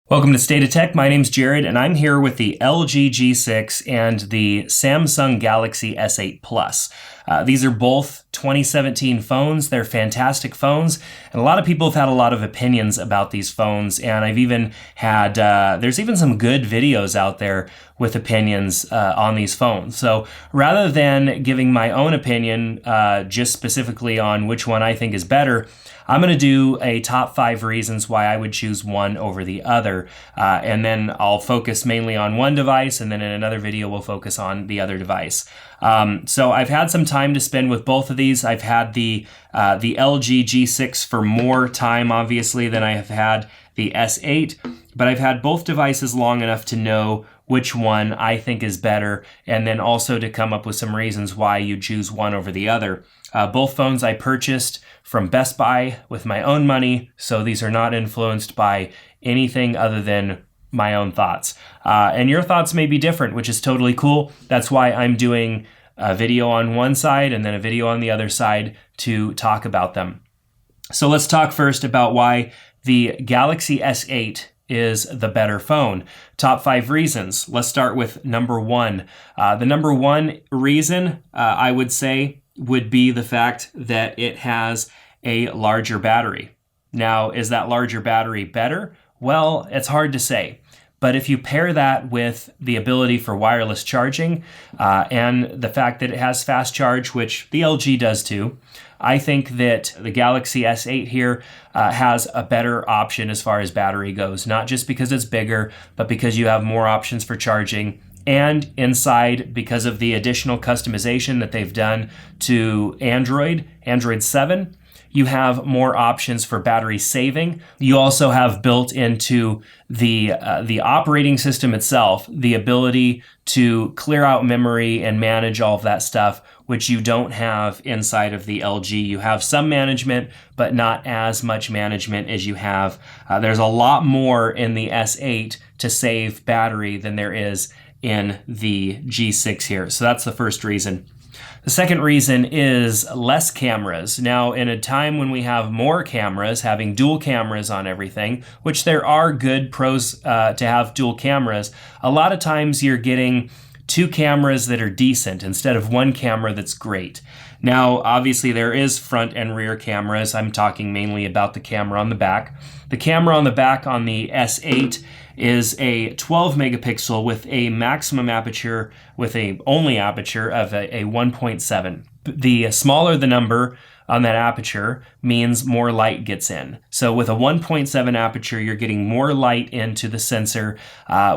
Welcome to State of Tech. My name's Jared, and I'm here with the LG G6 and the Samsung Galaxy S8 Plus. These are both 2017 phones. They're fantastic phones, and a lot of people have had a lot of opinions about these phones, and I've even had, there's even some good videos out there with opinions on these phones. So rather than giving my own opinion just specifically on which one I think is better, I'm going to do a top 5 reasons why I would choose one over the other, and then I'll focus mainly on one device, and then in another video we'll focus on the other device. So I've had some time to spend with both of these. I've had the LG G6 for more time, obviously, than I have had the S8, but I've had both devices long enough to know which one I think is better, and then also to come up with some reasons why you choose one over the other. Both phones I purchased from Best Buy with my own money, so these are not influenced by anything other than my own thoughts. And your thoughts may be different, which is totally cool. That's why I'm doing a video on one side and then a video on the other side to talk about them. So let's talk first about why the Galaxy S8 is the better phone. Top 5 reasons. Let's start with number 1. The number 1 reason I would say would be the fact that it has a larger battery. Now, is that larger battery better? Well, it's hard to say. But if you pair that with the ability for wireless charging and the fact that it has fast charge, which the LG does too, I think that the Galaxy S8 here has a better option as far as battery goes, not just because it's bigger, but because you have more options for charging. And inside, because of the additional customization that they've done to Android 7, you have more options for battery saving. You also have built into the operating system itself the ability to clear out memory and manage all of that stuff, which you don't have inside of the LG. You have some management, but not as much management as you have. There's a lot more in the S8 to save battery than there is in the G6 here. So that's the first reason. The second reason is less cameras. Now, in a time when we have more cameras, having dual cameras on everything, which there are good pros to have dual cameras, a lot of times you're getting 2 cameras that are decent instead of 1 camera that's great. Now, obviously there is front and rear cameras. I'm talking mainly about the camera on the back. The camera on the back on the S8 is a 12 megapixel with a maximum aperture with a only aperture of a 1.7. The smaller the number on that aperture means more light gets in. So with a 1.7 aperture, you're getting more light into the sensor,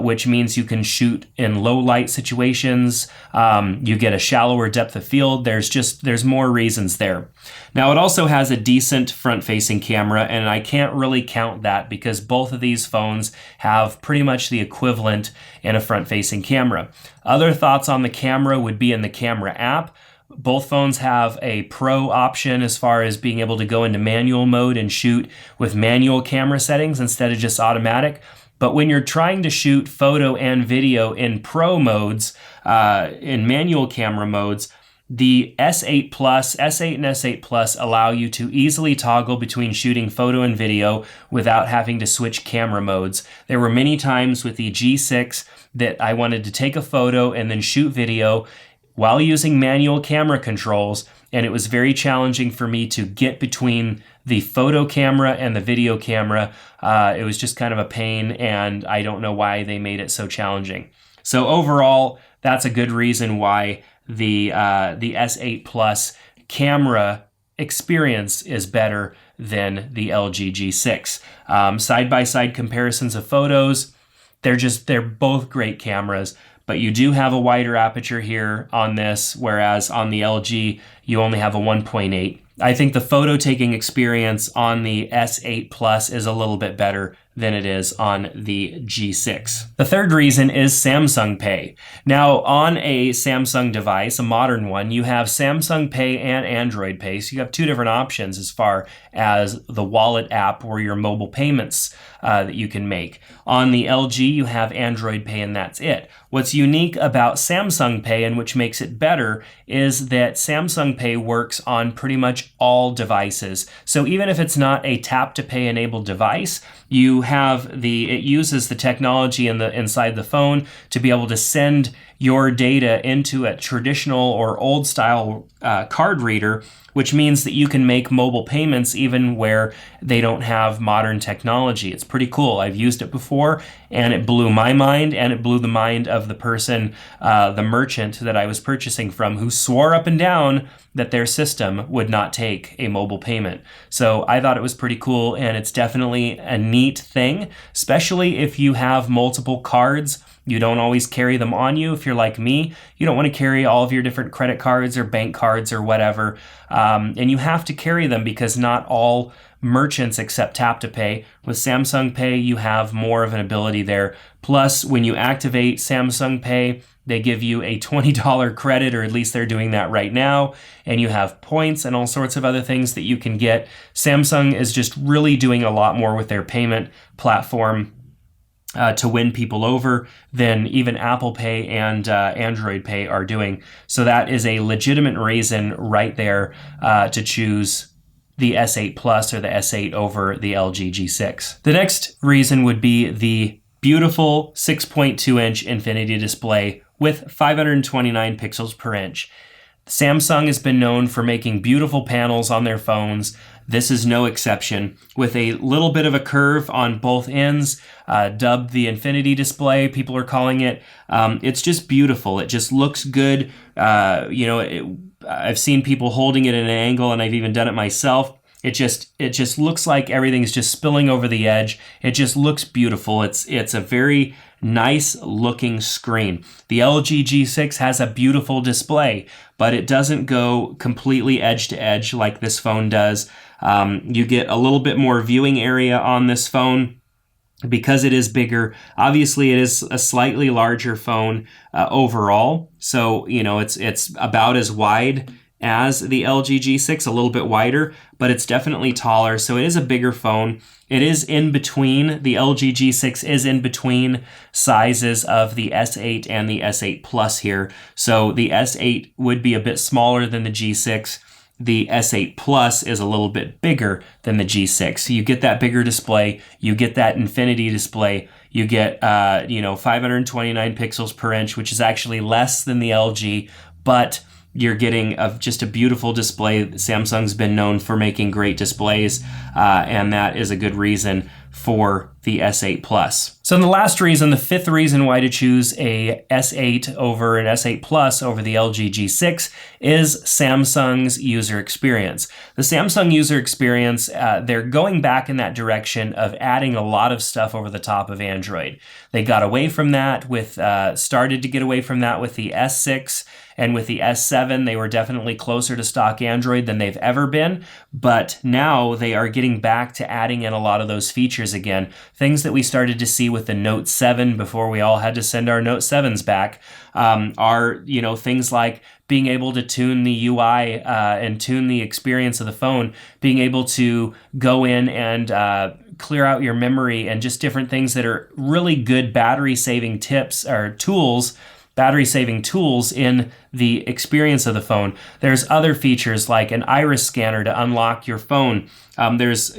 which means you can shoot in low light situations. You get a shallower depth of field. There's more reasons there. Now it also has a decent front-facing camera, and I can't really count that because both of these phones have pretty much the equivalent in a front-facing camera. Other thoughts on the camera would be in the camera app. Both phones have a pro option as far as being able to go into manual mode and shoot with manual camera settings instead of just automatic. But when you're trying to shoot photo and video in pro modes, in manual camera modes, the S8 and S8 Plus allow you to easily toggle between shooting photo and video without having to switch camera modes. There were many times with the G6 that I wanted to take a photo and then shoot video while using manual camera controls, and it was very challenging for me to get between the photo camera and the video camera. It was just kind of a pain, and I don't know why they made it so challenging. So overall, that's a good reason why the S8 Plus camera experience is better than the LG G6. Side-by-side comparisons of photos, they're both great cameras. But you do have a wider aperture here on this, whereas on the LG, you only have a 1.8. I think the photo taking experience on the S8 Plus is a little bit better than it is on the G6. The third reason is Samsung Pay. Now, on a Samsung device, a modern one, you have Samsung Pay and Android Pay, so you have 2 different options as far as the wallet app or your mobile payments that you can make. On the LG, you have Android Pay, and that's it. What's unique about Samsung Pay, and which makes it better, is that Samsung Pay works on pretty much all devices. So even if it's not a tap-to-pay enabled device, it uses the technology inside the phone to be able to send your data into a traditional or old style card reader, which means that you can make mobile payments even where they don't have modern technology. It's pretty cool. I've used it before, and it blew my mind, and it blew the mind of the person, the merchant that I was purchasing from, who swore up and down that their system would not take a mobile payment. So I thought it was pretty cool, and it's definitely a neat thing, especially if you have multiple cards. You don't always carry them on you. If you're like me, you don't want to carry all of your different credit cards or bank cards or whatever. And you have to carry them because not all merchants accept tap to pay. With Samsung Pay, you have more of an ability there. Plus, when you activate Samsung Pay, they give you a $20 credit, or at least they're doing that right now. And you have points and all sorts of other things that you can get. Samsung is just really doing a lot more with their payment platform to win people over than even Apple Pay and Android Pay are doing. So that is a legitimate reason right there to choose the S8 Plus or the S8 over the LG G6. The next reason would be the beautiful 6.2-inch Infinity display with 529 pixels per inch. Samsung has been known for making beautiful panels on their phones. This is no exception. With a little bit of a curve on both ends, dubbed the Infinity display, people are calling it. It's just beautiful. It just looks good. I've seen people holding it at an angle, and I've even done it myself. It just looks like everything's just spilling over the edge. It just looks beautiful. It's a very nice looking screen. The LG G6 has a beautiful display, but it doesn't go completely edge to edge like this phone does. You get a little bit more viewing area on this phone because it is bigger. Obviously, it is a slightly larger phone overall. So, it's about as wide as the LG G6, a little bit wider, but it's definitely taller. So it is a bigger phone. It is in between. The LG G6 is in between sizes of the S8 and the S8 Plus here. So the S8 would be a bit smaller than the G6. The S8 Plus is a little bit bigger than the G6. So you get that bigger display, you get that Infinity display, you get 529 pixels per inch, which is actually less than the LG, but you're getting just a beautiful display. Samsung's been known for making great displays, and that is a good reason for the S8 Plus. So the last reason, the fifth reason why to choose a S8 over an S8 Plus over the LG G6 is Samsung's user experience. The Samsung user experience, they're going back in that direction of adding a lot of stuff over the top of Android. They got away from that started to get away from that with the S6, and with the S7, they were definitely closer to stock Android than they've ever been. But now they are getting back to adding in a lot of those features again. Things that we started to see with the Note 7 before we all had to send our Note 7s back are, things like being able to tune the UI and tune the experience of the phone, being able to go in and clear out your memory, and just different things that are really good battery-saving battery-saving tools in the experience of the phone. There's other features like an iris scanner to unlock your phone. There's,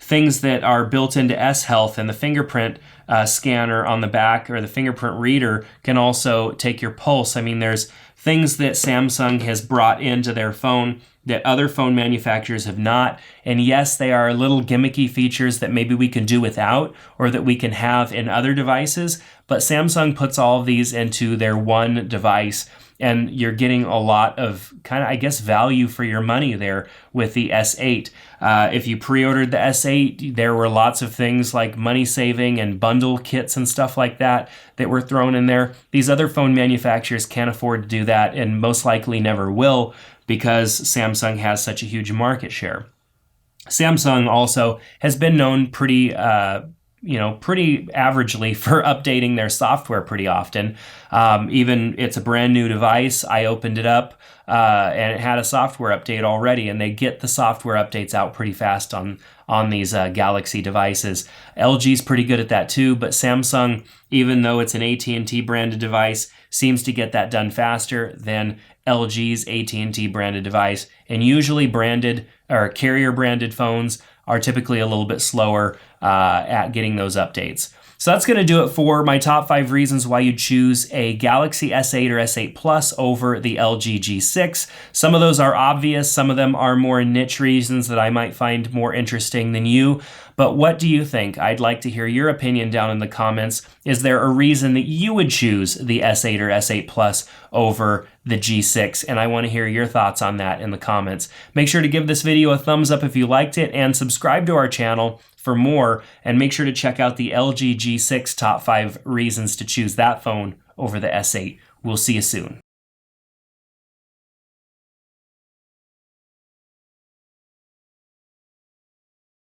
things that are built into S Health, and the fingerprint scanner on the back, or the fingerprint reader, can also take your pulse. I mean, there's things that Samsung has brought into their phone that other phone manufacturers have not. And yes, they are little gimmicky features that maybe we can do without, or that we can have in other devices. But Samsung puts all of these into their one device, and you're getting a lot of value for your money there with the S8. If you pre-ordered the S8, there were lots of things like money saving and bundle kits and stuff like that were thrown in there. These other phone manufacturers can't afford to do that, and most likely never will, because Samsung has such a huge market share. Samsung also has been known pretty pretty averagely for updating their software pretty often. Even it's a brand new device. I opened it up and it had a software update already, and they get the software updates out pretty fast on these Galaxy devices. LG's pretty good at that too, but Samsung, even though it's an AT&T branded device, seems to get that done faster than LG's AT&T branded device. And usually branded or carrier branded phones are typically a little bit slower at getting those updates. So that's going to do it for my top 5 reasons why you'd choose a Galaxy S8 or S8 Plus over the LG G6. Some of those are obvious. Some of them are more niche reasons that I might find more interesting than you. But what do you think? I'd like to hear your opinion down in the comments. Is there a reason that you would choose the S8 or S8 Plus over the G6? And I want to hear your thoughts on that in the comments. Make sure to give this video a thumbs up if you liked it, and subscribe to our channel for more, and make sure to check out the LG G6 top 5 reasons to choose that phone over the S8. We'll see you soon.